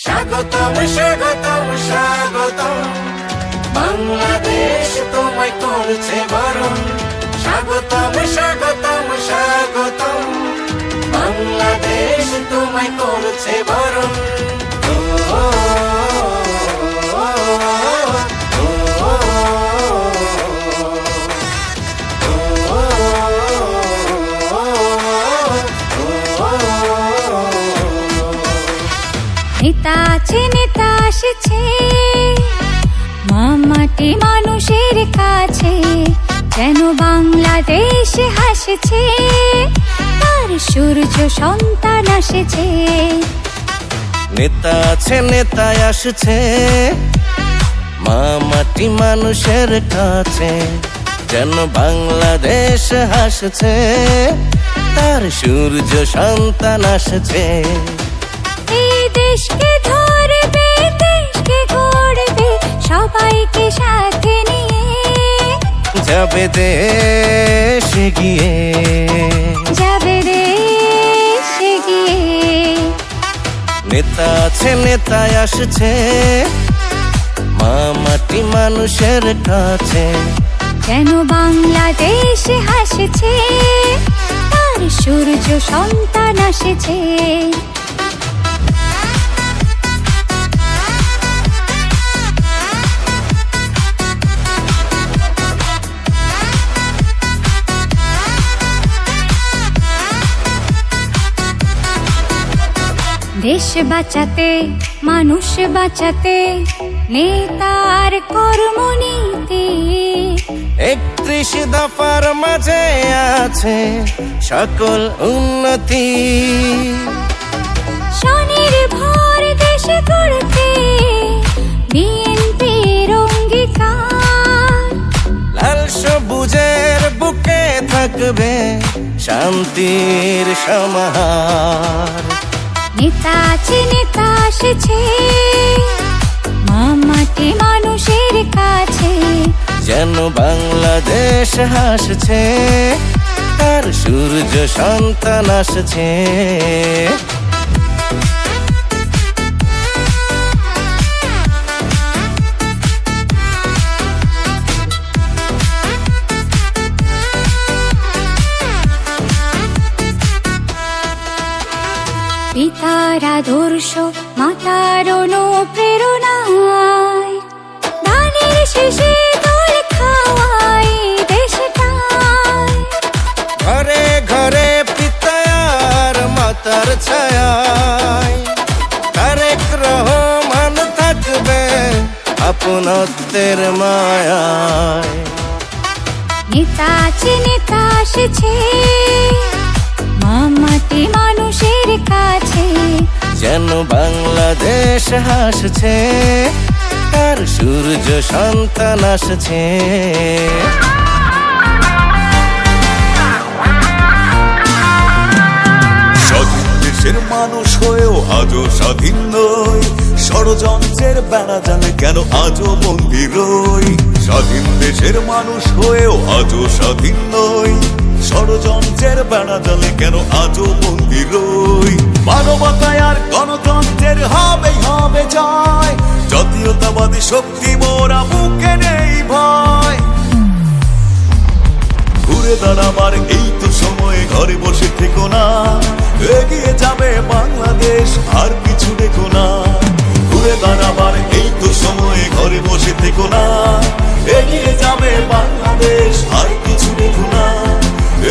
স্বাগতম স্বাগতম স্বাগতম, বাংলাদেশ তোমায় করছে বরণ। স্বাগতম স্বাগতম স্বাগতম, বাংলাদেশ তোমায় করছে বরণ। নেতা আছে, নেতা আসছে, মাটি মানুষের কাছে, যেন বাংলাদেশ হাসছে, তার সূর্য সন্তান আসছে। নেতা আছে, নেতা আসছে, মাটি মানুষের কাছে, যেন বাংলাদেশ হাসছে, তার সূর্য সন্তান আসছে। দেশকে ধরবে, দেশকে গড়বে, সবাইকে সাথে নিয়ে যাবে দেশ গিয়ে, যাবে দেশ গিয়ে। নেতা আছে, নেতা আসছে, মাটি মানুষের কাছে, যেন বাংলাদেশ হাসছে, তার সূর্য সন্তান আসছে। দেশ বাঁচাতে, মানুষ বাঁচাতে, নেতার কর্মনীতি 31 দফার মাঝে আছে সকল উন্নতি। স্বনির্ভর দেশ গড়তে বিএনপির অঙ্গীকার। লাল সবুজের বুকে থাকবে শান্তির সমাহার। নেতা আছে, নেতা আসছে, মাটি মানুষের কাছে, যেন বাংলাদেশ হাসছে, তার সূর্য সন্তান আসছে। পিতার আদর্শ, মাতার অনুপ্রেরণায়, ধানের শেষে দোল খাওয়াই দেশটায়। ঘরে ঘরে পিতার মাতার ছায়ায়, তারেক রহমান থাকবে আপনত্বের মায়ায়। নেতা আছে, নেতা আসছে, মাটি মানুষের কাছে, যেন বাংলাদেশ হাসছে, তার সূর্য সন্তান আসছে। স্বাধীন দেশের মানুষ হয়েও আজও স্বাধীন নই, ষড়যন্ত্রের বেড়া জালে কেন আজও বন্দী রই। স্বাধীন দেশের মানুষ হয়েও আজও স্বাধীন নই, ষড়যন্ত্রের বেড়া জালে কেন আজও বন্দী রই। মানবতায় আর গণতন্ত্রের হবেই হবে জয়, জাতীয়তাবাদী শক্তি মোরা বুকে নেই ভয়। ঘুরে দাঁড়াবার এই তো সময়, ঘরে বসে থেকো না, এগিয়ে যাবে বাংলাদেশ, আর কিছু দেখো না। ঘুরে দাঁড়াবার এই তো সময়, ঘরে বসে থেকো না, এগিয়ে যাবে বাংলাদেশ, আর কিছু দেখো না।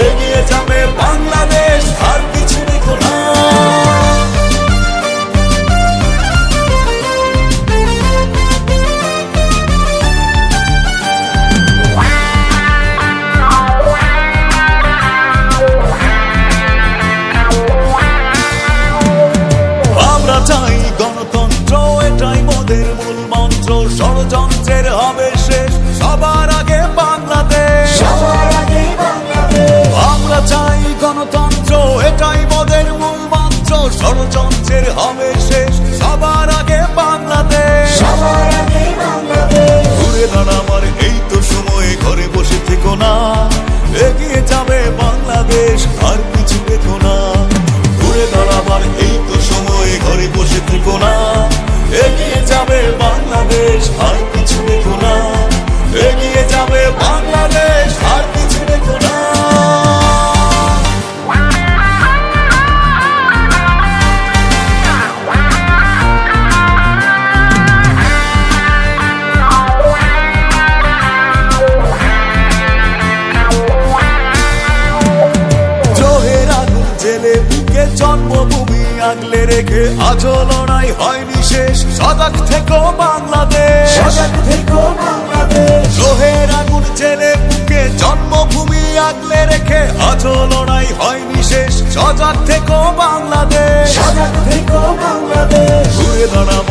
এগিয়ে যাবে বাংলাদেশ, আর কিছু দেখো না। আমরা চাই গণতন্ত্র, এটাই মোদের মূল মন্ত্র। ষড়যন্ত্রের হবে শেষ, সবার আগে বাংলাদেশ। আমরা চাই আর কিছু দেখো না, এগিয়ে যাবে বাংলাদেশ, আর কিছু দেখো না। জোহের আগুন জেলে বুকে জন্মভূমি আগলে রেখে আজও লড়াই হয়নি শেষ, সজাগ থেকো বাংলাদেশ, সজাগ থেকো বাংলাদেশ। জোহের আগুন জেলে বুকে জন্মভূমি আগলে রেখে আজও লড়াই হয়নি শেষ, সজাগ থেকো বাংলাদেশ, সজাগ থেকো বাংলাদেশ। ঘুরে দাঁড়াবে